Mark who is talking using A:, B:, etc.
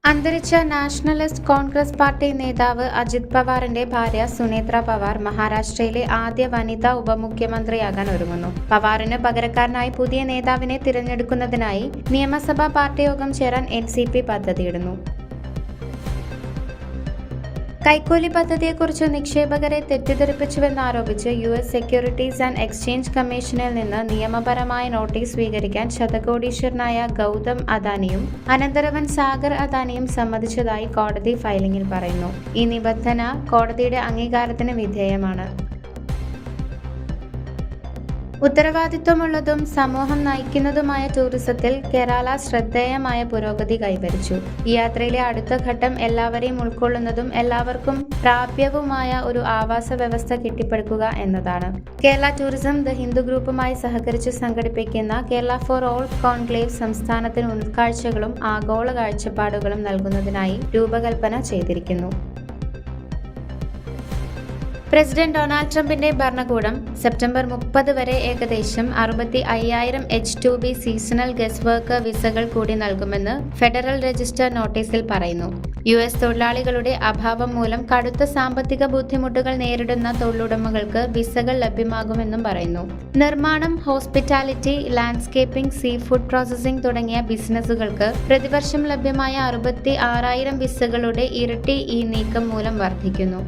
A: അന്തരിച്ച nationalist Congress party നേതാവ് അജിത് പവാറിന്റെ ഭാര്യ സുനേത്ര പവാർ മഹാരാഷ്ട്രയിലെ ആദ്യ വനിതാ ഉപമുഖ്യമന്ത്രിയാകാൻ ഒരുങ്ങുന്നു. പവാറിന് പകരക്കാരനായി പുതിയ നേതാവിനെ തിരഞ്ഞെടുക്കുന്നതിനായി നിയമസഭാ പാർട്ടി യോഗം ചേരാൻ എൻസിപി പദ്ധതിയിടുന്നു. കൈക്കൂലി പദ്ധതിയെക്കുറിച്ച് നിക്ഷേപകരെ തെറ്റിദ്ധരിപ്പിച്ചുവെന്നാരോപിച്ച് US സെക്യൂരിറ്റീസ് ആൻഡ് എക്സ്ചേഞ്ച് കമ്മീഷനിൽ നിന്ന് നിയമപരമായ നോട്ടീസ് സ്വീകരിക്കാൻ ശതകോടീശ്വരനായ ഗൗതം അദാനിയും അനന്തരവൻ സാഗർ അദാനിയും സമ്മതിച്ചതായി കോടതി ഫയലിംഗിൽ പറയുന്നു. ഈ നിബന്ധന കോടതിയുടെ അംഗീകാരത്തിന് വിധേയമാണ്. ഉത്തരവാദിത്വമുള്ളതും സമൂഹം നയിക്കുന്നതുമായ ടൂറിസത്തിൽ കേരള ശ്രദ്ധേയമായ പുരോഗതി കൈവരിച്ചു. ഈ യാത്രയിലെ അടുത്ത ഘട്ടം എല്ലാവരെയും ഉൾക്കൊള്ളുന്നതും എല്ലാവർക്കും പ്രാപ്യവുമായ ഒരു ആവാസ വ്യവസ്ഥ കെട്ടിപ്പടുക്കുക എന്നതാണ്. കേരള ടൂറിസം ദ ഹിന്ദു ഗ്രൂപ്പുമായി സഹകരിച്ച് സംഘടിപ്പിക്കുന്ന കേരള ഫോർ ഓൾ കോൺക്ലേവ് സംസ്ഥാനത്തിന് ഉൾക്കാഴ്ചകളും ആഗോള കാഴ്ചപ്പാടുകളും നൽകുന്നതിനായി രൂപകൽപ്പന ചെയ്തിരിക്കുന്നു. പ്രസിഡന്റ് ഡൊണാൾഡ് ട്രംപിന്റെ ഭരണകൂടം സെപ്റ്റംബർ 30 വരെ ഏകദേശം 65,000 H-2B സീസണൽ ഗസ്റ്റ് വർക്കർ വിസകൾ കൂടി നൽകുമെന്ന് ഫെഡറൽ രജിസ്റ്റർ നോട്ടീസിൽ പറയുന്നു. US തൊഴിലാളികളുടെ അഭാവം മൂലം കടുത്ത സാമ്പത്തിക ബുദ്ധിമുട്ടുകൾ നേരിടുന്ന തൊഴിലുടമകൾക്ക് വിസകൾ ലഭ്യമാകുമെന്നും പറയുന്നു. നിർമ്മാണം, hospitality, landscaping, sea food processing തുടങ്ങിയ ബിസിനസ്സുകൾക്ക് പ്രതിവർഷം ലഭ്യമായ 66,000 വിസകളുടെ ഇരട്ടി ഈ നീക്കം മൂലം വർദ്ധിക്കുന്നു.